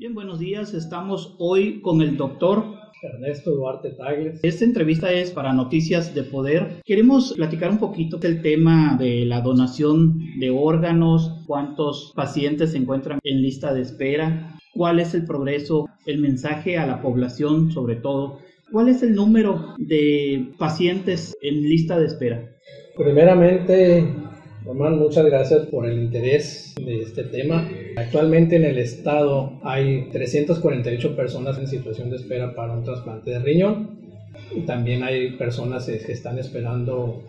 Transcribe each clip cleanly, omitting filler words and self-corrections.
Bien, buenos días. Estamos hoy con el doctor Ernesto Duarte Tagles. Esta entrevista es para Noticias de Poder. Queremos platicar un poquito del tema de la donación de órganos, cuántos pacientes se encuentran en lista de espera, cuál es el progreso, el mensaje a la población sobre todo, cuál es el número de pacientes en lista de espera. Primeramente, Román, muchas gracias por el interés de este tema. Actualmente en el estado hay 348 personas en situación de espera para un trasplante de riñón. Y también hay personas que están esperando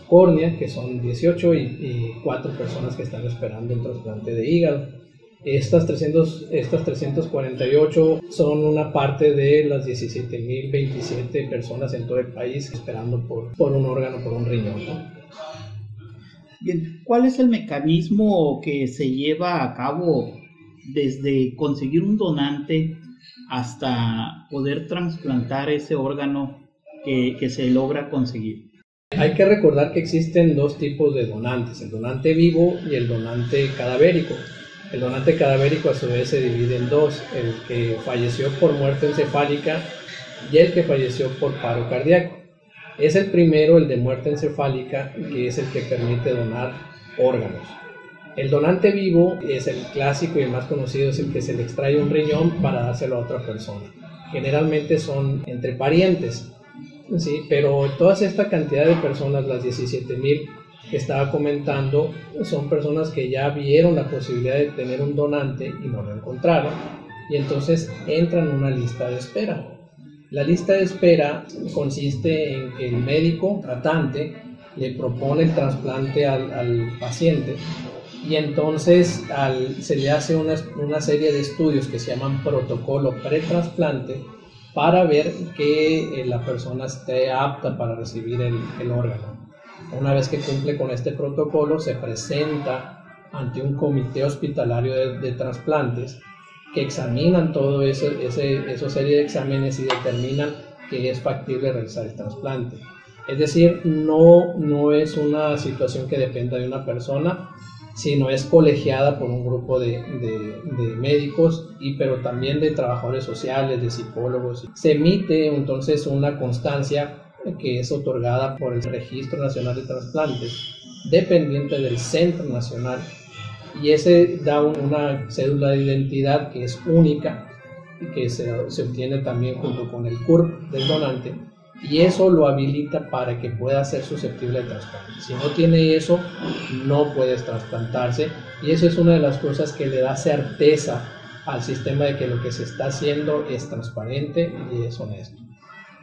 córnea, que son 18, y 4 personas que están esperando un trasplante de hígado. Estas 348 son una parte de las 17.027 personas en todo el país esperando por un órgano, por un riñón, ¿no? Bien, ¿cuál es el mecanismo que se lleva a cabo desde conseguir un donante hasta poder trasplantar ese órgano que se logra conseguir? Hay que recordar que existen dos tipos de donantes, el donante vivo y el donante cadavérico. El donante cadavérico a su vez se divide en dos, el que falleció por muerte encefálica y el que falleció por paro cardíaco. Es el primero, el de muerte encefálica, que es el que permite donar órganos. El donante vivo es el clásico y el más conocido, es el que se le extrae un riñón para dárselo a otra persona. Generalmente son entre parientes, ¿sí? Pero toda esta cantidad de personas, las 17,000 que estaba comentando, son personas que ya vieron la posibilidad de tener un donante y no lo encontraron, y entonces entran en una lista de espera. La lista de espera consiste en que el médico tratante le propone el trasplante al paciente y entonces se le hace una serie de estudios que se llaman protocolo pretrasplante para ver que la persona esté apta para recibir el órgano. Una vez que cumple con este protocolo, se presenta ante un comité hospitalario de trasplantes que examinan todo esa serie de exámenes y determinan que es factible realizar el trasplante. Es decir, no es una situación que dependa de una persona, sino es colegiada por un grupo de médicos, pero también de trabajadores sociales, de psicólogos. Se emite entonces una constancia que es otorgada por el Registro Nacional de Trasplantes, dependiente del Centro Nacional, y ese da una cédula de identidad que es única y que se obtiene también junto con el CURP del donante, y eso lo habilita para que pueda ser susceptible de trasplante. Si no tiene eso, no puedes trasplantarse, y eso es una de las cosas que le da certeza al sistema de que lo que se está haciendo es transparente y es honesto.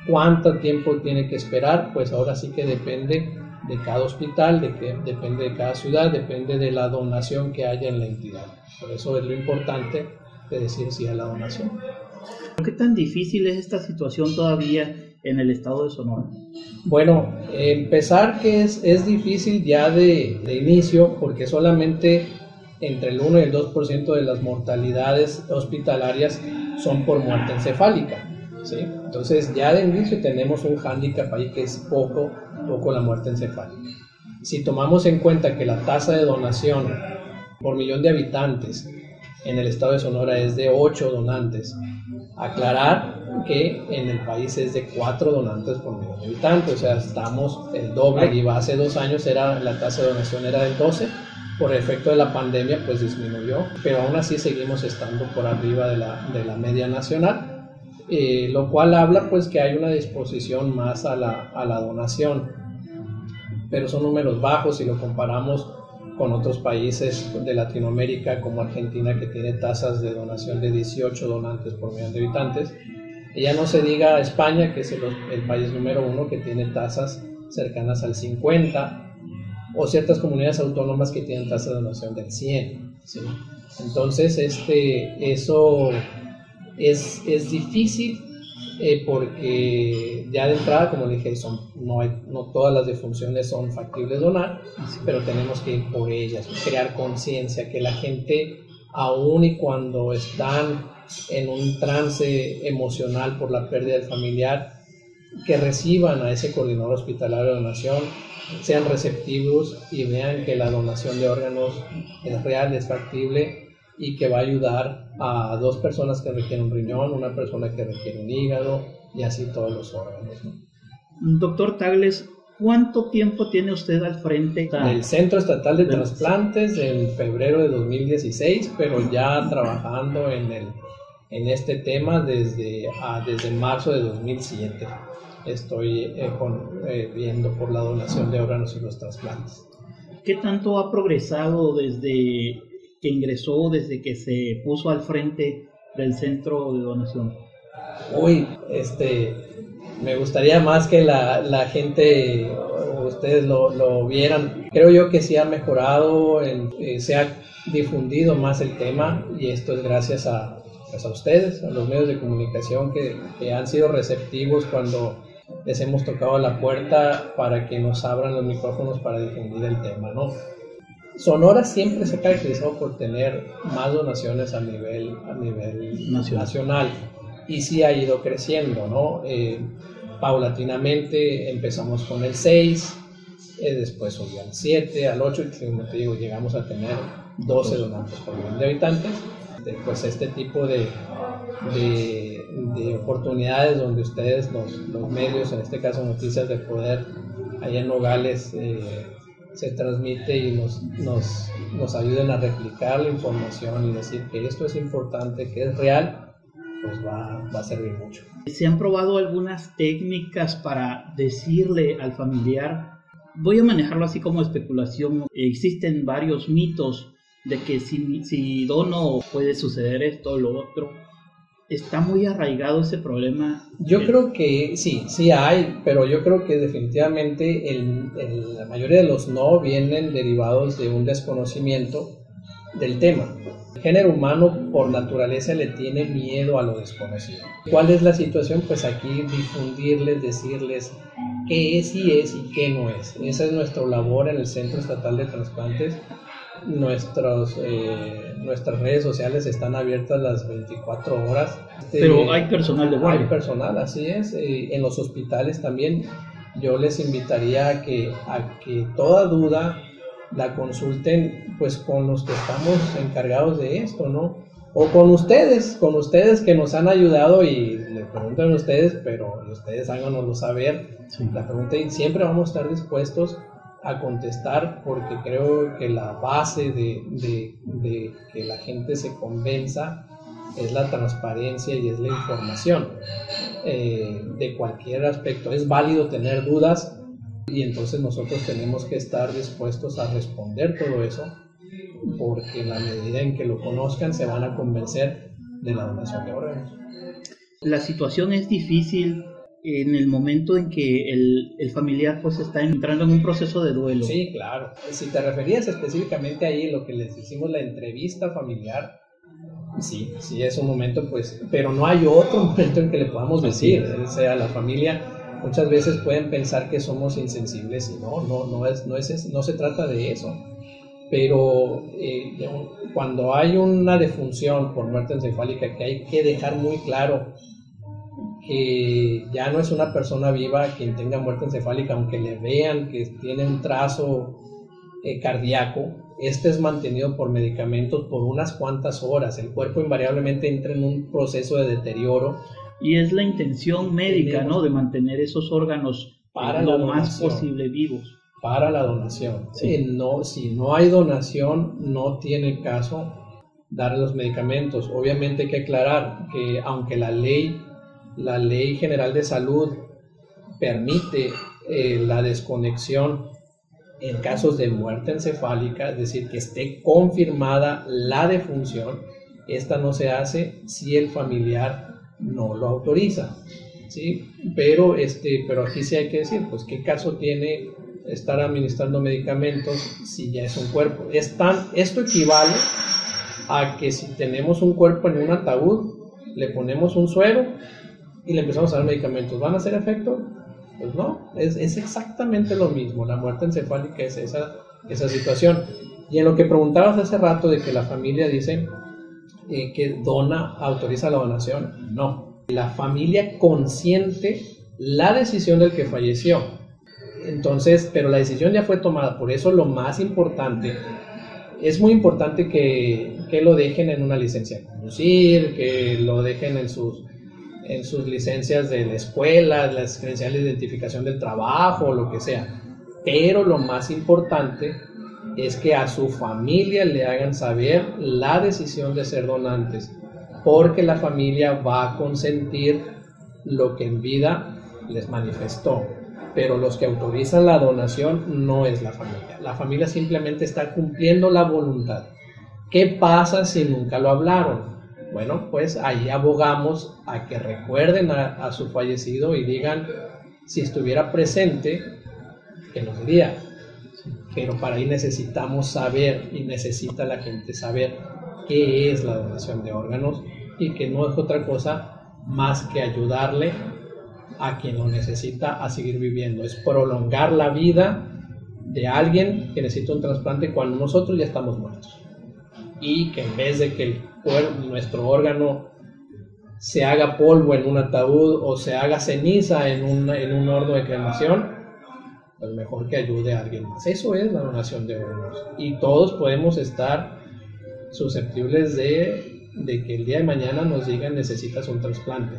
¿Cuánto tiempo tiene que esperar? Pues ahora sí que depende de cada hospital, depende de cada ciudad, depende de la donación que haya en la entidad. Por eso es lo importante de decir sí a la donación. ¿Qué tan difícil es esta situación todavía en el estado de Sonora? Bueno, empezar que es difícil ya de inicio, porque solamente entre el 1 y el 2% de las mortalidades hospitalarias son por muerte encefálica, ¿sí? Entonces ya de inicio tenemos un hándicap ahí que es poco la muerte encefálica. Si tomamos en cuenta que la tasa de donación por millón de habitantes en el estado de Sonora es de 8 donantes, aclarar que en el país es de 4 donantes por millón de habitantes, o sea, estamos el doble, y hace 2 años la tasa de donación era del 12, por efecto de la pandemia pues disminuyó, pero aún así seguimos estando por arriba de la media nacional. Lo cual habla pues que hay una disposición más a la donación, pero son números bajos si lo comparamos con otros países de Latinoamérica como Argentina, que tiene tasas de donación de 18 donantes por millón de habitantes, y ya no se diga España, que es el país número 1, que tiene tasas cercanas al 50, o ciertas comunidades autónomas que tienen tasas de donación del 100, ¿sí? Entonces eso es difícil porque ya de entrada, como le dije, no todas las defunciones son factibles donar, pero tenemos que ir por ellas, crear conciencia, que la gente, aun y cuando están en un trance emocional por la pérdida del familiar, que reciban a ese coordinador hospitalario de donación, sean receptivos y vean que la donación de órganos es real, es factible, y que va a ayudar a 2 personas que requieren un riñón, una persona que requiere un hígado y así todos los órganos, ¿no? Doctor Tagles, ¿cuánto tiempo tiene usted al frente del Centro Estatal de Trasplantes en febrero de 2016, pero ya trabajando en este tema desde marzo de 2007? Estoy viendo por la donación de órganos y los trasplantes. ¿Qué tanto ha progresado desde que ingresó, desde que se puso al frente del centro de donación? Me gustaría más que la gente, ustedes lo vieran. Creo yo que sí ha mejorado, se ha difundido más el tema, y esto es gracias a ustedes, a los medios de comunicación que han sido receptivos cuando les hemos tocado la puerta para que nos abran los micrófonos para difundir el tema, ¿no? Sonora siempre se ha caracterizado por tener más donaciones a nivel nacional, y sí ha ido creciendo, ¿no? Paulatinamente empezamos con el 6, después subió al 7, al 8, y como te digo, llegamos a tener 12 donantes por millón de habitantes. Pues este tipo de oportunidades donde ustedes, los medios, en este caso Noticias de Poder, allá en Nogales, se transmite y nos ayuden a replicar la información y decir que esto es importante, que es real, pues va a servir mucho. ¿Se han probado algunas técnicas para decirle al familiar? Voy a manejarlo así como especulación. Existen varios mitos de que si dono puede suceder esto o lo otro. ¿Está muy arraigado ese problema? Yo creo que sí hay, pero yo creo que definitivamente la mayoría de los no vienen derivados de un desconocimiento del tema. El género humano por naturaleza le tiene miedo a lo desconocido. ¿Cuál es la situación? Pues aquí difundirles, decirles qué es y qué no es. Esa es nuestra labor en el Centro Estatal de Trasplantes. Nuestras redes sociales están abiertas las 24 horas. Pero hay personal de guardia. Hay personal, así es. En los hospitales también. Yo les invitaría a que toda duda la consulten pues con los que estamos encargados de esto, ¿no? O con ustedes que nos han ayudado, y le preguntan a ustedes, pero ustedes háganoslo saber. Sí. La pregunta, y siempre vamos a estar dispuestos a contestar, porque creo que la base de que la gente se convenza es la transparencia y es la información de cualquier aspecto. Es válido tener dudas, y entonces nosotros tenemos que estar dispuestos a responder todo eso, porque en la medida en que lo conozcan se van a convencer de la donación de órganos. La situación es difícil en el momento en que el familiar pues está entrando en un proceso de duelo. Sí, claro. Si te referías específicamente ahí, lo que les hicimos la entrevista familiar, sí es un momento, pues, pero no hay otro momento en que le podamos decir, o sea, la familia muchas veces pueden pensar que somos insensibles, y no se trata de eso. Pero cuando hay una defunción por muerte encefálica, que hay que dejar muy claro que ya no es una persona viva quien tenga muerte encefálica, aunque le vean que tiene un trazo cardíaco. Este es mantenido por medicamentos por unas cuantas horas. El cuerpo invariablemente entra en un proceso de deterioro. Y es la intención médica, ¿no?, de mantener esos órganos para lo más posible vivos. Para la donación. Sí. Si no hay donación, no tiene caso dar los medicamentos. Obviamente hay que aclarar que aunque la ley general de salud permite la desconexión en casos de muerte encefálica, es decir, que esté confirmada la defunción, esta no se hace si el familiar no lo autoriza, ¿sí? Pero aquí sí hay que decir, pues, ¿qué caso tiene estar administrando medicamentos si ya es un cuerpo? Esto equivale a que si tenemos un cuerpo en un ataúd, le ponemos un suero y le empezamos a dar medicamentos. ¿Van a hacer efecto? Pues no, es exactamente lo mismo. La muerte encefálica es esa situación. Y en lo que preguntabas hace rato de que la familia dice que autoriza la donación, no. La familia consiente la decisión del que falleció. Entonces, pero la decisión ya fue tomada. Por eso lo más importante, es muy importante que que lo dejen en una licencia de conducir, que lo dejen en sus licencias de la escuela, las credenciales de identificación del trabajo, lo que sea. Pero lo más importante es que a su familia le hagan saber la decisión de ser donantes, porque la familia va a consentir lo que en vida les manifestó. Pero los que autorizan la donación no es la familia. La familia simplemente está cumpliendo la voluntad. ¿Qué pasa si nunca lo hablaron? Bueno, pues ahí abogamos a que recuerden a su fallecido y digan, si estuviera presente, que nos diría. Pero para ahí necesitamos saber, y necesita la gente saber qué es la donación de órganos, y que no es otra cosa más que ayudarle a quien lo necesita a seguir viviendo. Es prolongar la vida de alguien que necesita un trasplante cuando nosotros ya estamos muertos. Y que en vez de que nuestro órgano se haga polvo en un ataúd o se haga ceniza en un horno de cremación, pues mejor que ayude a alguien más. Eso es la donación de órganos. Y todos podemos estar susceptibles de que el día de mañana nos digan necesitas un trasplante.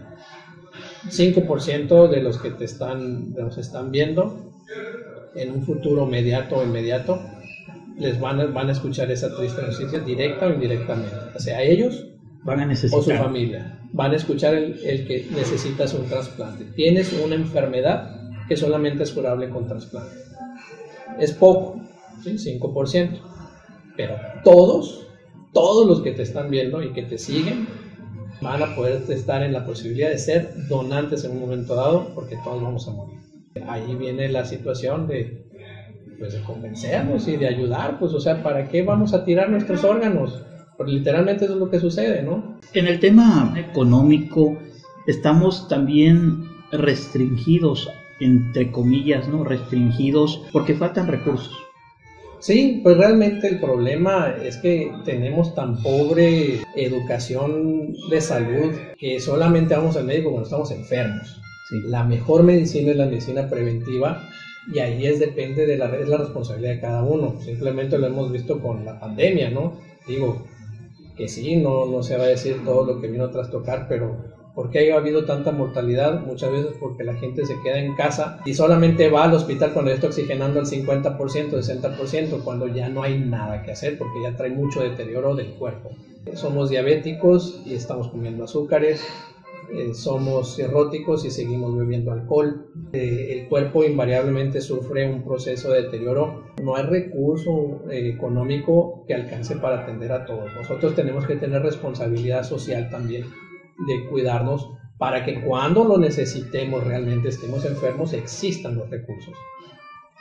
5% de los que nos están viendo en un futuro inmediato o inmediato les van a escuchar esa triste noticia directa o indirectamente, o sea, ellos van a necesitar, o su familia van a escuchar el que necesitas un trasplante. Tienes una enfermedad que solamente es curable con trasplante. Es poco, ¿sí? 5%, pero todos los que te están viendo y que te siguen van a poder estar en la posibilidad de ser donantes en un momento dado, porque todos vamos a morir. Ahí viene la situación de convencernos y de ayudar, pues, o sea, ¿para qué vamos a tirar nuestros órganos? Porque literalmente eso es lo que sucede, ¿no? En el tema económico estamos también restringidos, entre comillas, ¿no? Restringidos porque faltan recursos. Sí, pues realmente el problema es que tenemos tan pobre educación de salud que solamente vamos al médico cuando estamos enfermos. Sí. La mejor medicina es la medicina preventiva, y ahí depende es la responsabilidad de cada uno. Simplemente lo hemos visto con la pandemia, ¿no? Digo, que sí, no se va a decir todo lo que vino a trastocar, pero ¿por qué ha habido tanta mortalidad? Muchas veces porque la gente se queda en casa y solamente va al hospital cuando ya está oxigenando al 50%, 60%, cuando ya no hay nada que hacer porque ya trae mucho deterioro del cuerpo. Somos diabéticos y estamos comiendo azúcares, somos cirróticos y seguimos bebiendo alcohol. El cuerpo invariablemente sufre un proceso de deterioro. No hay recurso económico que alcance para atender a todos. Nosotros tenemos que tener responsabilidad social también de cuidarnos para que cuando lo necesitemos, realmente estemos enfermos, existan los recursos.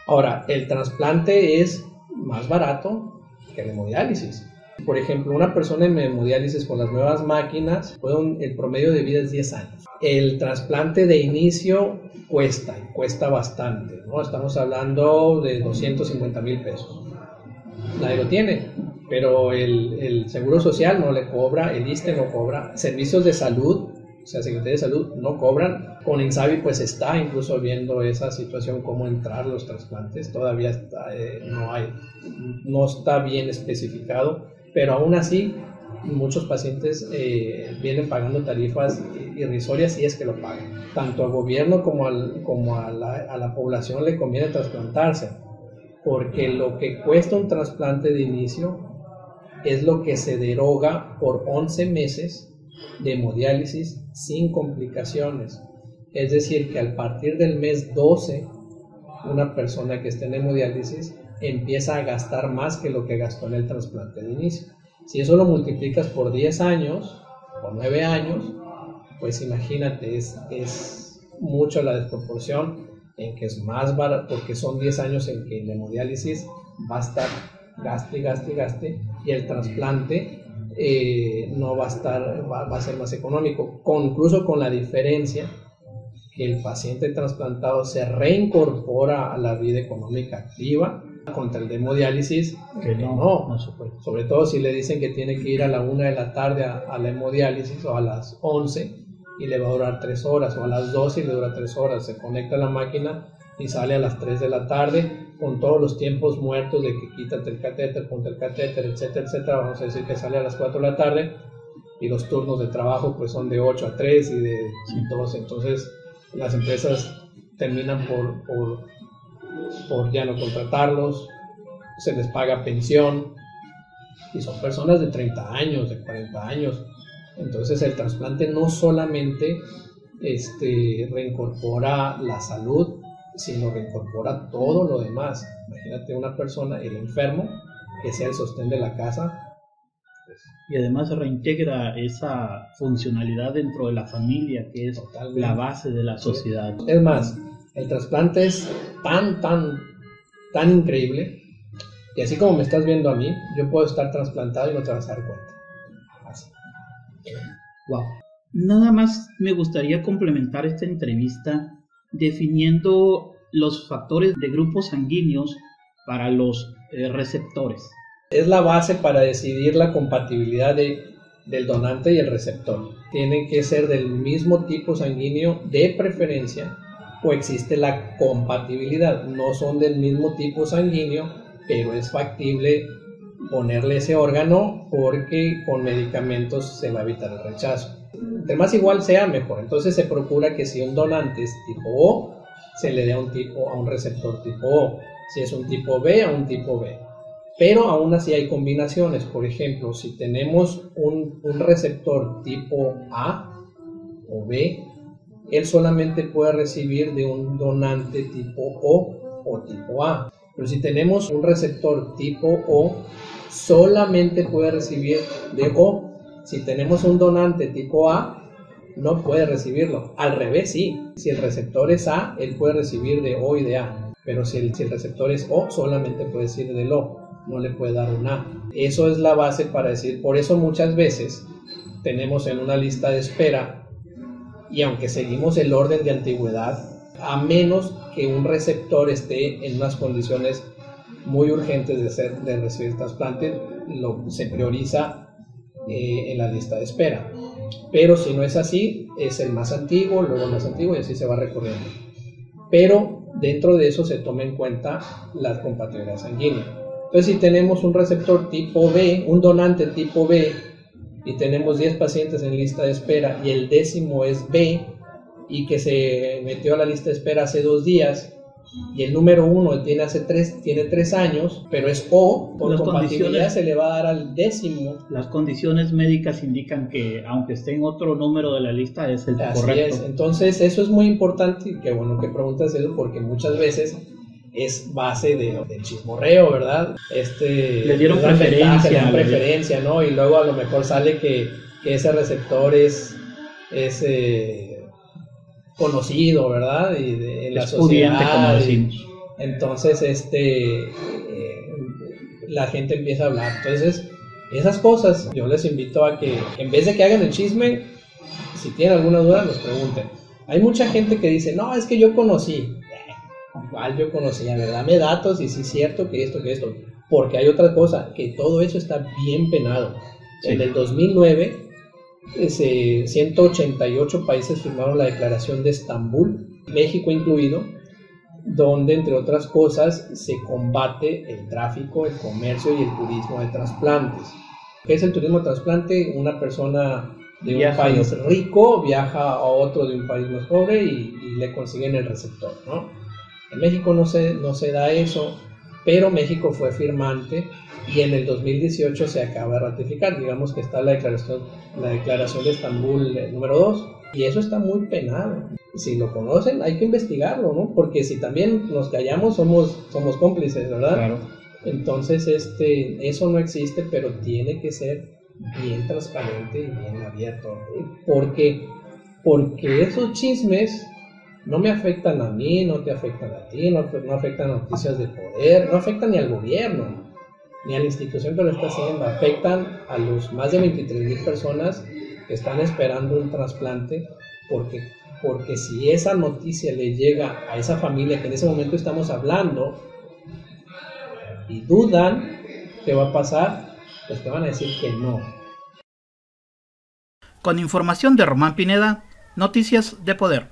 Ahora, el trasplante es más barato que la hemodiálisis. Por ejemplo, una persona en hemodiálisis con las nuevas máquinas, el promedio de vida es 10 años. El trasplante de inicio cuesta bastante, ¿no? Estamos hablando de 250,000 pesos. Nadie lo tiene, pero el Seguro Social no le cobra, el ISSSTE no cobra, servicios de salud, o sea, Secretaría de Salud no cobran. Con INSABI pues está incluso viendo esa situación, cómo entrar los trasplantes, todavía no está bien especificado, pero aún así muchos pacientes vienen pagando tarifas irrisorias si es que lo pagan. Tanto al gobierno como a la población le conviene trasplantarse, porque lo que cuesta un trasplante de inicio es lo que se deroga por 11 meses de hemodiálisis sin complicaciones. Es decir, que a partir del mes 12, una persona que esté en hemodiálisis empieza a gastar más que lo que gastó en el trasplante de inicio. Si eso lo multiplicas por 10 años, por 9 años, pues imagínate, es mucho la desproporción en que es más barato, porque son 10 años en que la hemodiálisis va a estar gaste, y el trasplante no va a estar, va a ser más económico, incluso con la diferencia que el paciente trasplantado se reincorpora a la vida económica activa, contra el de hemodiálisis que no se puede. Sobre todo si le dicen que tiene que ir a la 1 de la tarde a la hemodiálisis, o a las 11 y le va a durar 3 horas, o a las 12 y le dura 3 horas, se conecta a la máquina y sale a las 3 de la tarde con todos los tiempos muertos de que quítate el catéter, ponte el catéter, etcétera, etcétera. Vamos a decir que sale a las 4 de la tarde y los turnos de trabajo pues son de 8 a 3 y de 12. Entonces las empresas terminan por ya no contratarlos, se les paga pensión y son personas de 30 años, de 40 años. Entonces el trasplante no solamente reincorpora la salud, sino reincorpora todo lo demás. Imagínate una persona, el enfermo, que sea el sostén de la casa. Y además reintegra esa funcionalidad dentro de la familia, que es totalmente la base de la sociedad. Es más, el trasplante es tan increíble que así como me estás viendo a mí, yo puedo estar trasplantado y no te vas a dar cuenta. Así. Wow. Nada más me gustaría complementar esta entrevista definiendo los factores de grupos sanguíneos para los receptores. Es la base para decidir la compatibilidad del donante y el receptor. Tienen que ser del mismo tipo sanguíneo de preferencia, o existe la compatibilidad. No son del mismo tipo sanguíneo, pero es factible ponerle ese órgano porque con medicamentos se va a evitar el rechazo. Entre más igual sea, mejor. Entonces se procura que si un donante es tipo O, se le dé a un receptor tipo O. Si es un tipo B, a un tipo B. Pero aún así hay combinaciones. Por ejemplo, si tenemos un receptor tipo A o B, él solamente puede recibir de un donante tipo O tipo A. Pero si tenemos un receptor tipo O, solamente puede recibir de O. Si tenemos un donante tipo A, no puede recibirlo. Al revés, sí. Si el receptor es A, él puede recibir de O y de A. Pero si el receptor es O, solamente puede recibir del O. No le puede dar un A. Eso es la base para decir. Por eso muchas veces tenemos en una lista de espera, y aunque seguimos el orden de antigüedad, a menos que un receptor esté en unas condiciones muy urgentes de recibir trasplante, se prioriza en la lista de espera. Pero si no es así, es el más antiguo, luego el más antiguo, y así se va recorriendo. Pero dentro de eso se toma en cuenta la compatibilidad sanguínea. Entonces, si tenemos un receptor tipo B, un donante tipo B, y tenemos 10 pacientes en lista de espera y el 10º es B, y que se metió a la lista de espera hace 2 días, y el número 1 tiene 3 años, pero es O, por compatibilidad se le va a dar al 10º. Las condiciones médicas indican que aunque esté en otro número de la lista es el correcto. Así es. Entonces eso es muy importante, y qué bueno que preguntas eso, porque muchas veces es base de chismorreo, ¿verdad? Le dieron preferencia, ¿no? Y luego a lo mejor sale que ese receptor es conocido, ¿verdad? Y en la sociedad, como decimos. Entonces la gente empieza a hablar. Entonces esas cosas yo les invito a que en vez de que hagan el chisme, si tienen alguna duda nos pregunten. Hay mucha gente que dice, no, es que yo conocí. ¿Cuál yo conocía? A ver, dame datos y si es cierto que esto. Porque hay otra cosa, que todo eso está bien penado. Sí. En el 2009 188 países firmaron la Declaración de Estambul, México incluido, donde entre otras cosas se combate el tráfico, el comercio y el turismo de trasplantes. ¿Qué es el turismo de trasplante? Una persona de un país rico viaja a otro de un país más pobre y le consiguen el receptor, ¿no? En México no se da eso, pero México fue firmante y en el 2018 se acaba de ratificar. Digamos que está la declaración de Estambul número 2, y eso está muy penado. Si lo conocen, hay que investigarlo, ¿no? Porque si también nos callamos, somos cómplices, ¿verdad? Claro. Entonces, eso no existe, pero tiene que ser bien transparente y bien abierto. Porque esos chismes no me afectan a mí, no te afectan a ti, no afectan a noticias de poder, no afectan ni al gobierno, ni a la institución que lo está haciendo, afectan a los más de 23,000 personas que están esperando un trasplante, porque si esa noticia le llega a esa familia que en ese momento estamos hablando y dudan qué va a pasar, pues te van a decir que no. Con información de Román Pineda, Noticias de Poder.